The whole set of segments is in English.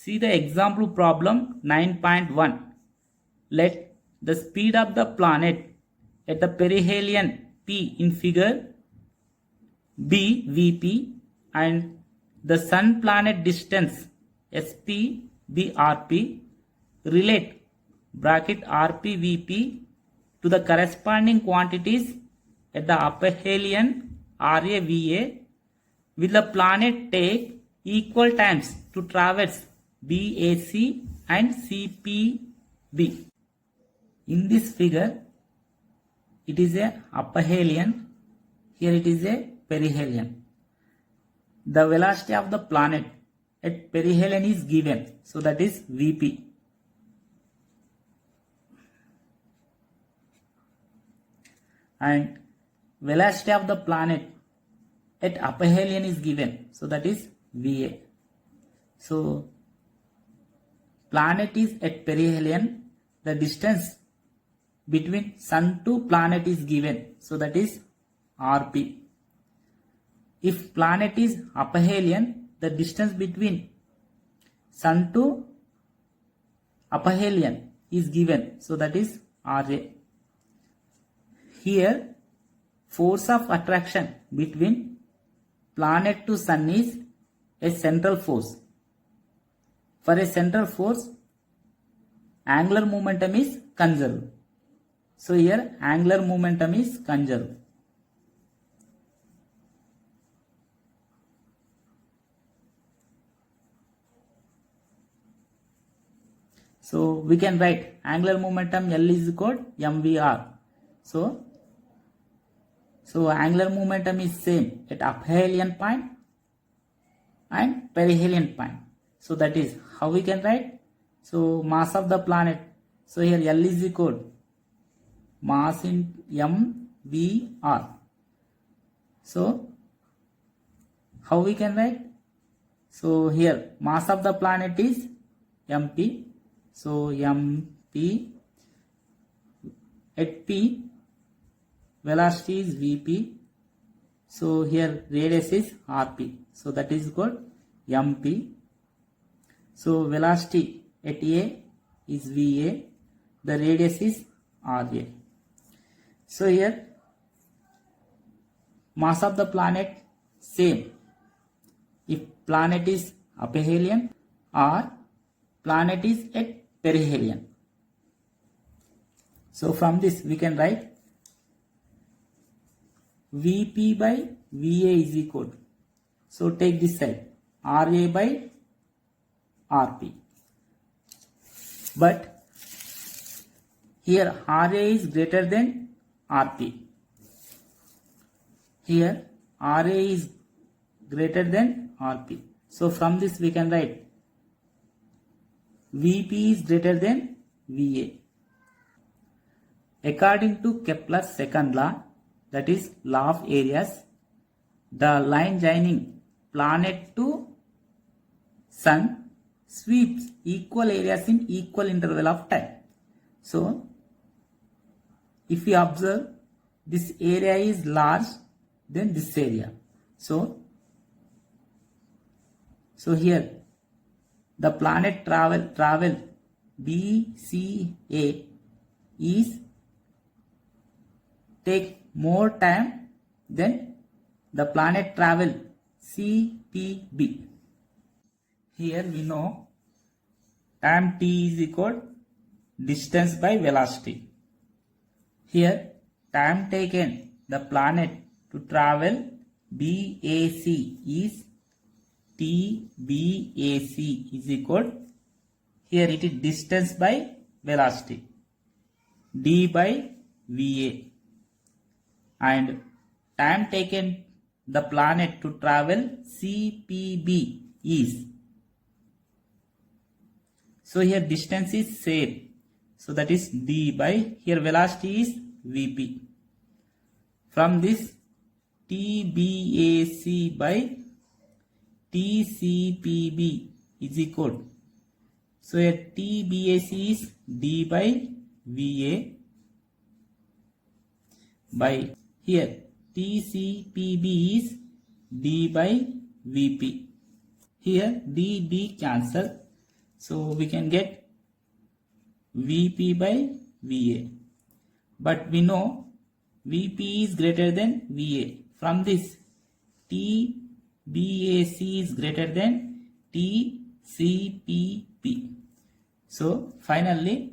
See the example problem 9.1. Let the speed of the planet at the perihelion P in figure be Vp and the sun planet distance Sp be Rp. Relate bracket Rp Vp to the corresponding quantities at the aphelion Ra Va. Will the planet take equal times to traverse BAC and CPB? In this figure, it is a aphelion, here it is a perihelion. The velocity of the planet at perihelion is given, so that is Vp. And velocity of the planet at aphelion is given, so that is Va. So planet is at perihelion, the distance between sun to planet is given, so that is Rp. If planet is aphelion, the distance between sun to aphelion is given, so that is Ra. Here force of attraction between planet to sun is a central force. For a central force, angular momentum is conserved. So here angular momentum is conserved. So we can write angular momentum L is equal mvr. So angular momentum is same at aphelion point and perihelion point. So that is how we can write. So mass of the planet. So here L is equal mass in mvr. So how we can write? So here mass of the planet is mp. So mp at p, velocity is Vp. So here radius is Rp. So that is called mp. So velocity at A is Va. The radius is Ra. So here mass of the planet same if planet is aphelion or planet is at perihelion. So from this we can write Vp by Va is equal. So take this side Ra by Rp. But here Ra is greater than Rp. Here Ra is greater than Rp. So from this we can write Vp is greater than Va. According to Kepler's second law, that is law of areas, the line joining planet to sun sweeps equal areas in equal interval of time. So if we observe, this area is large than this area. So here the planet travel BCA is take more time than the planet travel CPB. Here we know time t is equal distance by velocity. Here time taken the planet to travel BAC is TBAC is equal, here it is distance by velocity d by Va, and time taken the planet to travel CPB is, so here distance is same, so that is d by, here velocity is Vp. From this TBAC by TCPB is equal, so here TBAC is d by Va by, here TCPB is d by Vp. Here d cancel, So we can get Vp by Va. But we know Vp is greater than Va. From this, TBAC is greater than TCPP. So finally,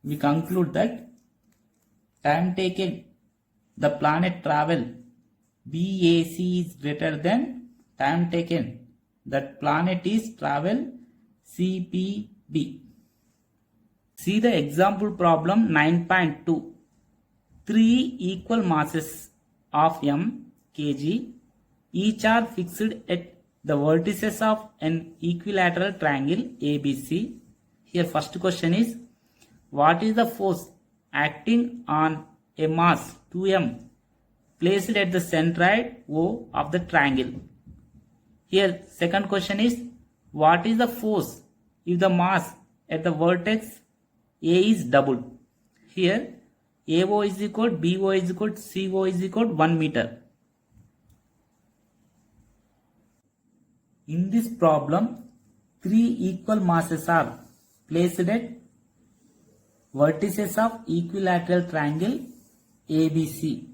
we conclude that time taken the planet travel BAC is greater than time taken that planet is travel CPB. See the example problem 9.2. 3 equal masses of M kg each are fixed at the vertices of an equilateral triangle ABC. Here first question is, what is the force acting on a mass 2m placed at the centroid O of the triangle? Here second question is, what is the force if the mass at the vertex A is doubled? Here AO is equal, BO is equal, CO is equal 1 meter. In this problem, 3 equal masses are placed at vertices of equilateral triangle ABC.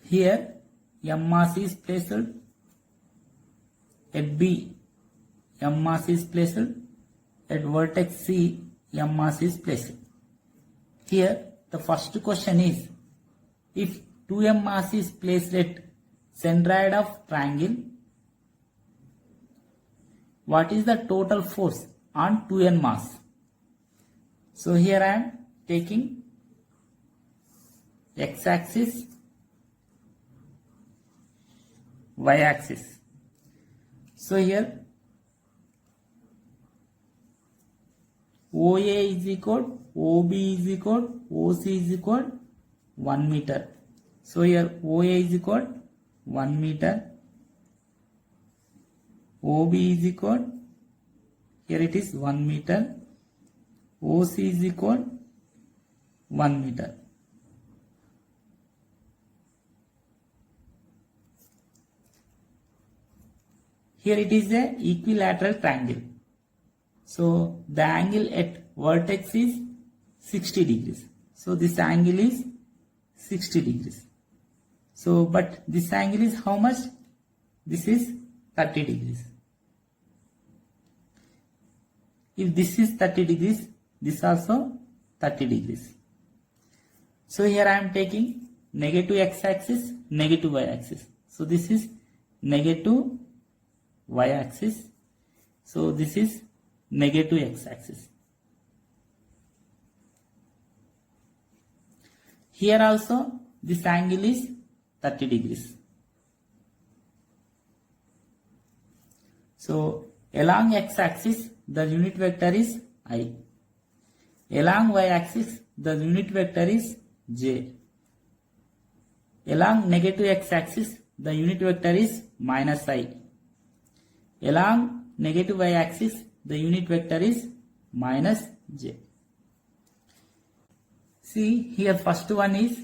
Here M mass is placed at B, M mass is placed at vertex C, M mass is placed. Here the first question is, if 2m mass is placed at centroid of triangle, what is the total force on 2n mass? So here I am taking x-axis, y-axis. So here OA is equal, OB is equal, OC is equal 1 meter. So here OA is equal 1 meter, OB is equal, here it is 1 meter, OC is equal 1 meter. Here it is a equilateral triangle. So the angle at vertex is 60 degrees. So this angle is 60 degrees. So but this angle is how much? This is 30 degrees. If this is 30 degrees, this also 30 degrees. So here I am taking negative x-axis, negative y-axis. So this is negative y-axis. So this is negative x-axis. Here also this angle is 30 degrees. So along x-axis the unit vector is I. Along y-axis the unit vector is J. Along negative x-axis the unit vector is minus I. Along negative y-axis the unit vector is minus J. See here first one is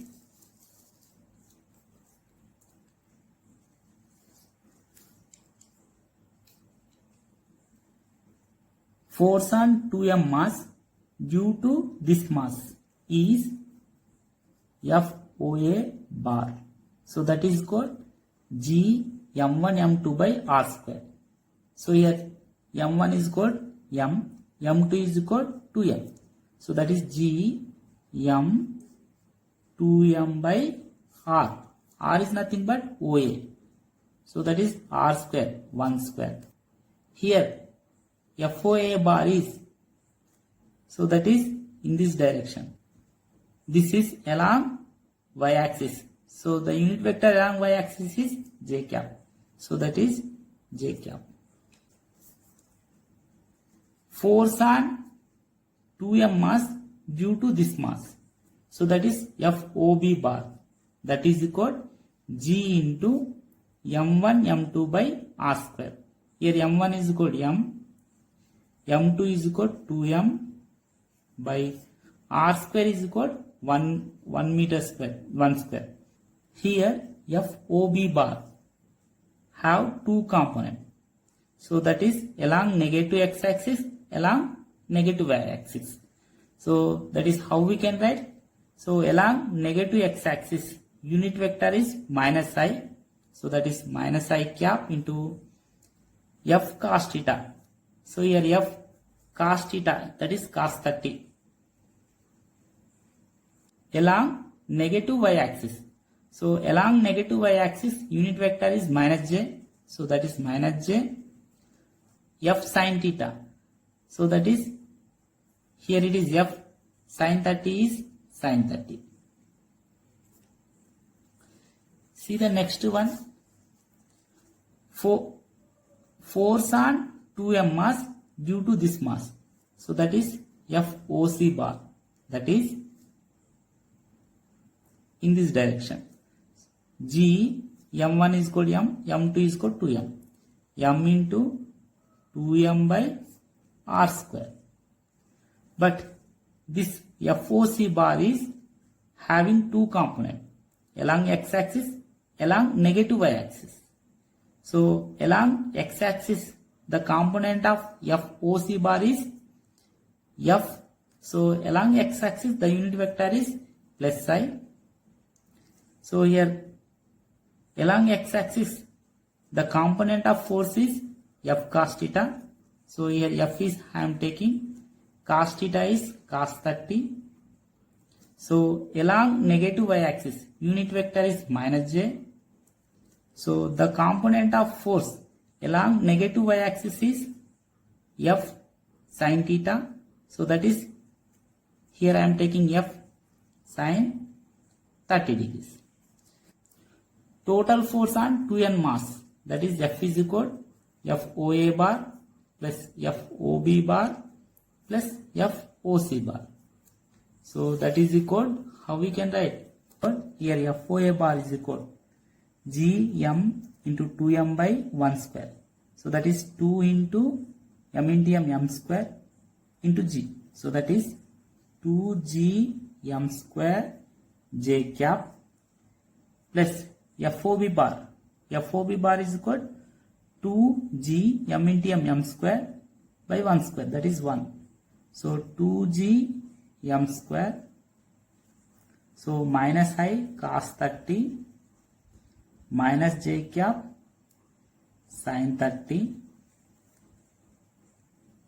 force on 2m mass due to this mass is FOA bar. So that is called G m1 m2 by r square. So here m1 is called m, m2 is called 2m. So that is G m 2m by r. R is nothing but OA. So that is r square, 1 square. Here FOA bar is, so that is in this direction. This is along y-axis. So the unit vector along y-axis is j cap. So that is j cap. Force on 2m mass due to this mass. So that is FOB bar. That is equal G into m1 m2 by r square. Here m1 is equal to m, m2 is equal to 2m by r square is equal to 1 meter square, 1 square. Here FOB bar have two components. So that is along negative x-axis, along negative y-axis. So that is how we can write. So along negative x-axis, unit vector is minus I. So that is minus I cap into F cos theta. So here F cos theta, that is cos 30. Along negative y-axis. So along negative y-axis, unit vector is minus j. So that is minus j F sin theta. So that is, here it is F sin 30 is sin 30. See the next one. Force on 2m mass due to this mass. So that is FOC bar. That is in this direction. G, m1 is equal to m, m2 is equal to 2m. m into 2m by r square. But this FOC bar is having two components, along x-axis, along negative y-axis. So along x-axis, the component of FOC bar is F. So along x-axis, the unit vector is plus I. So here along x-axis, the component of force is F cos theta. So here F is I am taking, cos theta is cos 30. So along negative y-axis, unit vector is minus j. So the component of force along negative y-axis is F sin theta. So that is, here I am taking F sin 30 degrees. Total force on 2n mass, that is F is equal FOA bar plus FOB bar plus FOC bar. So that is equal, how we can write? Here FOA bar is equal Gm into 2m by 1 square. So that is 2 into m square into g. So that is 2gm square j cap plus FOB bar. FOB bar is equal 2g m square by 1 square, that is 1. So 2g m square. So minus I cos 30 minus j cap sin 30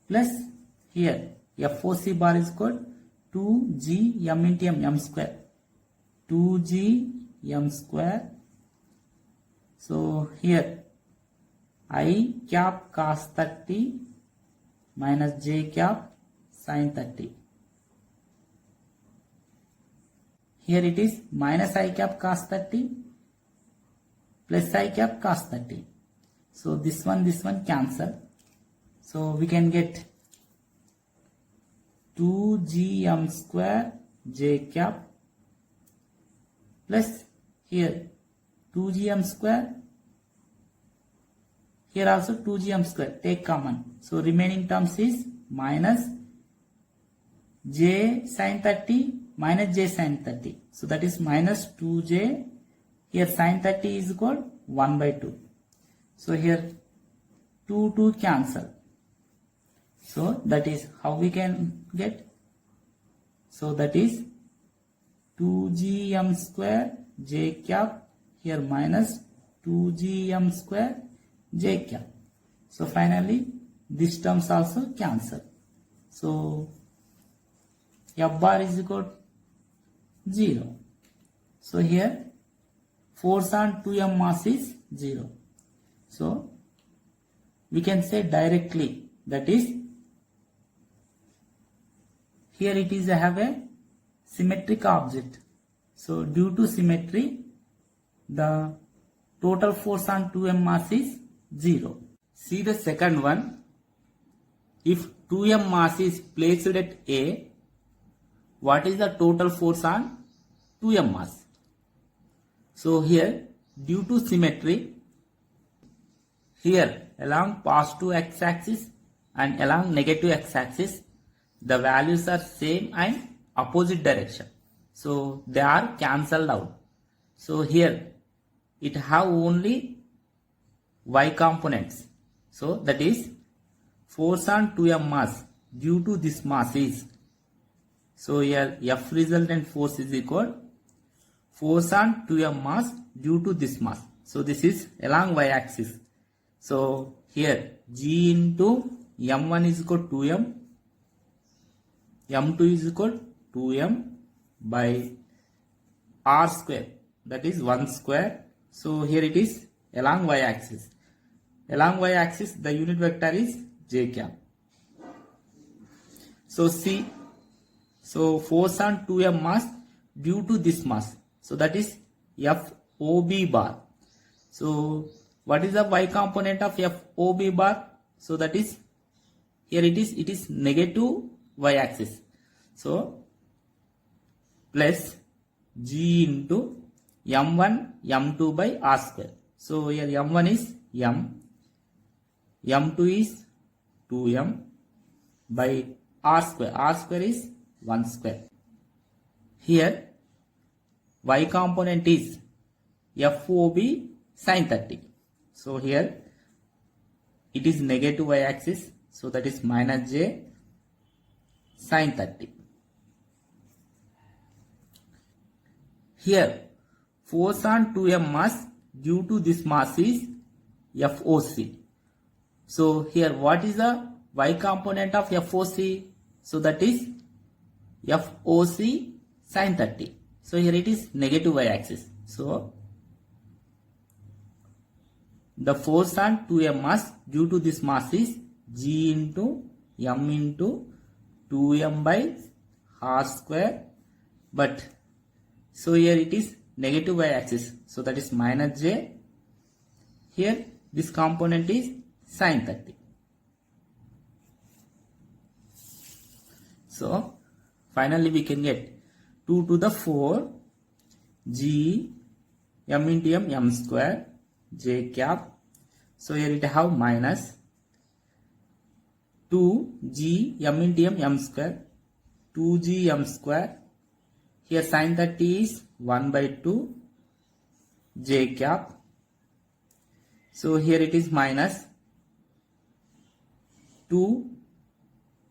plus here FOC bar is equal 2g m square. 2g m square. So here I cap cos 30 minus j cap sin 30. Here it is minus I cap cos 30 plus I cap cos 30. So this one cancel. So we can get 2gm square j cap plus here 2gm square. Here also 2gm square, take common. So remaining terms is minus j sin 30 minus j sin 30. So that is minus 2j. Here sin 30 is equal 1 by 2. So here 2 cancel. So that is how we can get. So that is 2gm square j cap. Here minus 2gm square j cap. So finally these terms also cancel. So F bar is equal to 0. So here force on 2m mass is 0. So we can say directly, that is, here it is I have a symmetric object. So due to symmetry, the total force on 2m mass is 0. See the second one. If 2m mass is placed at A, what is the total force on 2m mass? So here, due to symmetry, here along positive x-axis and along negative x-axis, the values are same and opposite direction. So they are cancelled out. So here it have only y components. So that is force on 2m mass due to this mass is, so here F resultant force is equal force on 2m mass due to this mass. So this is along y axis. So here G into m1 is equal to 2m, m2 is equal to 2m by r square, that is 1 square. So here it is along y axis. Along y axis the unit vector is j cap. So C, so force on 2m mass due to this mass, so that is FOB bar. So what is the y component of FOB bar? So that is, here it is negative y axis. So plus G into m1 m2 by r square. So here m1 is m, m2 is 2m by r square is 1 square. Here y component is FOB sin 30. So here it is negative y axis, so that is minus j sin 30. Here force on 2m mass due to this mass is FOC. So here what is the y component of FOC? So that is FOC sin 30. So here it is negative y axis. So the force on 2m mass due to this mass is G into m into 2m by r square, but so here it is negative y axis, so that is minus j. Here this component is sin 30. So finally we can get 2 to the 4 G m into m square j cap. So here it have minus 2 G m into m square 2g m square. Here sin 30 is 1 by 2 j cap. So here it is minus 2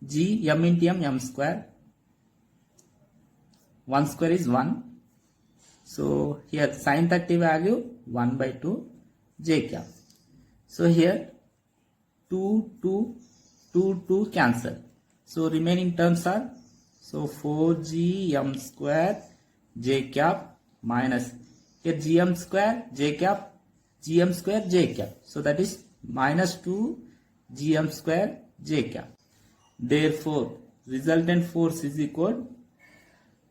G m into m square. 1 square is 1. So here sin 30 value 1 by 2 j cap. So here 2 cancel. So remaining terms are, so 4g m square j cap minus here gm square j cap, gm square j cap. So that is minus 2 gm square j cap. Therefore resultant force is equal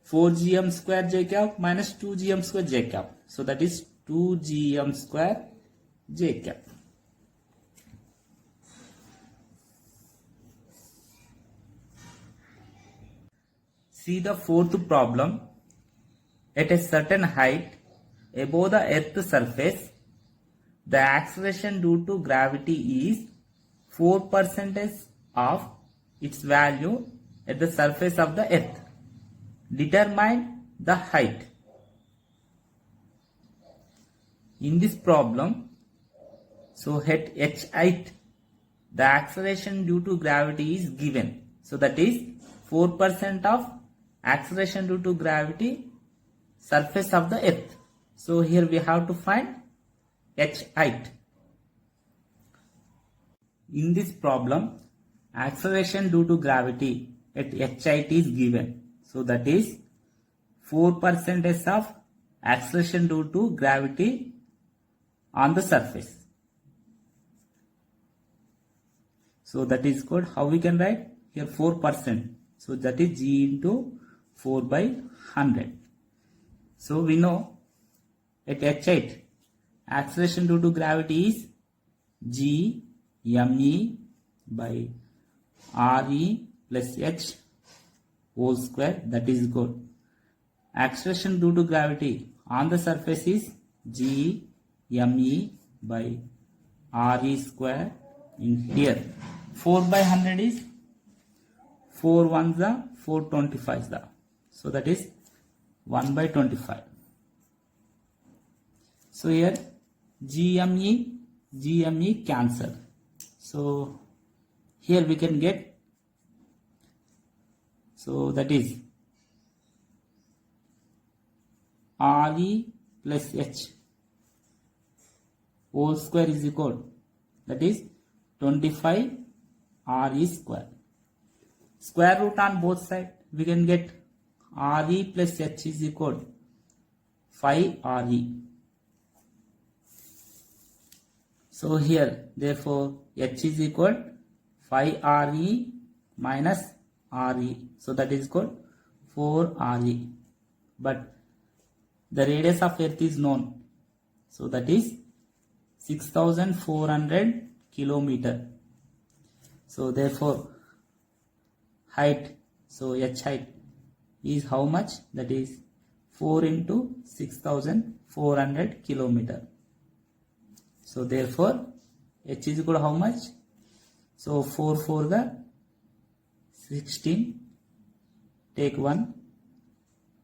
4gm square j cap minus 2gm square j cap. So that is 2gm square j cap. See the fourth problem. At a certain height above the earth's surface, the acceleration due to gravity is 4% of its value at the surface of the earth. Determine the height. In this problem, so at h height, the acceleration due to gravity is given. So that is 4% of acceleration due to gravity surface of the earth. So here we have to find h height. In this problem, acceleration due to gravity at h height is given. So that is 4% of acceleration due to gravity on the surface. So that is called, how we can write here 4%. So that is G into 4 by 100. So we know at h height acceleration due to gravity is G me by re plus h whole square, that is good. Acceleration due to gravity on the surface is G me by re square. In here 4 by 100 is 4 ones are 425 the, so that is 1 by 25. So here GME cancel. So here we can get, so that is RE plus H whole square is equal, that is 25 RE square. Square root on both sides, we can get RE plus H is equal 5 RE. So here therefore H is equal 5 RE minus RE, so that is equal 4 RE, but the radius of earth is known, so that is 6400 kilometer. So therefore height, so H height is how much, that is 4 into 6400 kilometer. So therefore H is equal to how much, so 4 for the 16, take 1,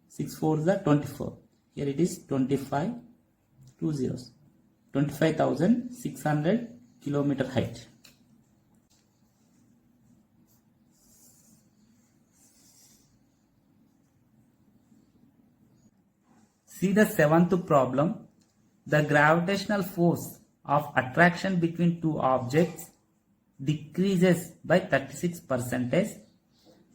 6 for the 24, here it is 25, 2 zeros, 25,600 kilometer height. See the seventh problem. The gravitational force of attraction between two objects decreases by 36%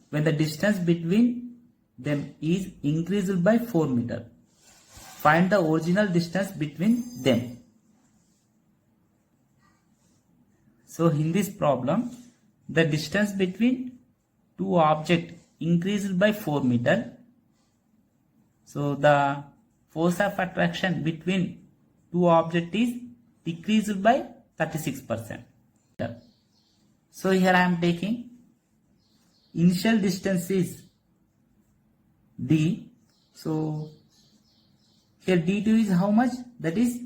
when the distance between them is increased by 4 meters. Find the original distance between them. So in this problem, the distance between two objects increased by 4 meters. So the force of attraction between two objects is decreased by 36%. So here I am taking initial distance is D. So here D2 is how much? That is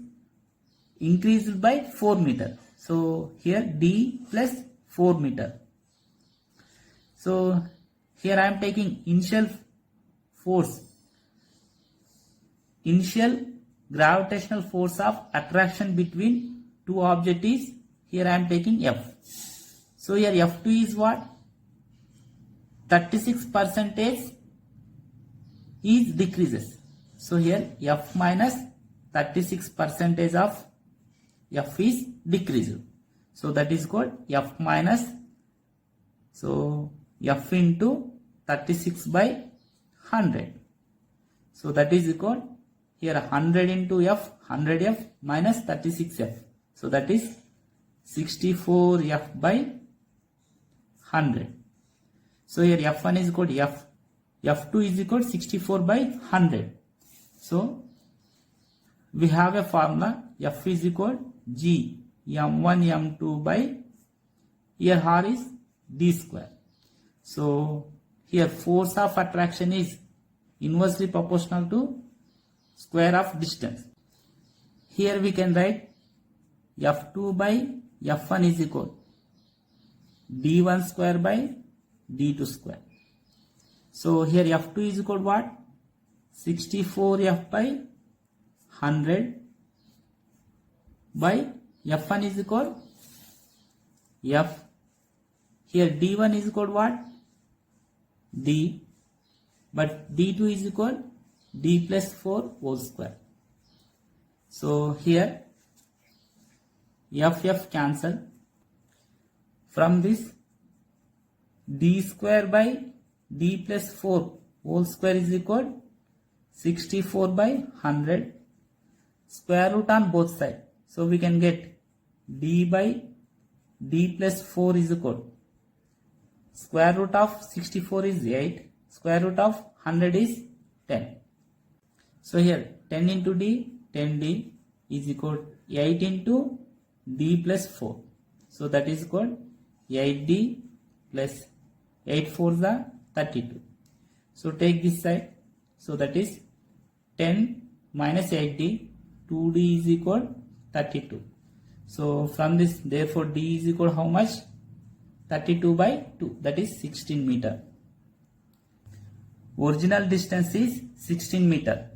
increased by 4 meter. So here D plus 4 meter. So here I am taking initial force. Initial gravitational force of attraction between two objects is, here I am taking F. So here F2 is what? 36% is decreases. So here F minus 36% of F is decreased. So that is called F minus, so F into 36 by 100. So that is equal, here 100 into F, 100F minus 36F. So that is 64F by 100. So here F1 is equal to F. F2 is equal to 64 by 100. So we have a formula, F is equal G M1 M2 by, here R is D square. So here force of attraction is inversely proportional to square of distance. Here we can write F2 by F1 is equal D1 square by D2 square. So here F2 is equal to what? 64F by 100 by F1 is equal F. Here D1 is equal to what? D. But D2 is equal D plus 4 whole square. So here F cancel. From this D square by D plus 4 whole square is equal 64 by 100. Square root on both sides. So we can get D by D plus 4 is equal, square root of 64 is 8, square root of 100 is 10. So here 10 into D, 10D is equal to 8 into D plus 4. So that is equal 8D plus 8 4 the 32. So take this side. So that is 10 minus 8D, 2D is equal 32. So from this, therefore D is equal to how much? 32 by 2, that is 16 meter. Original distance is 16 meter.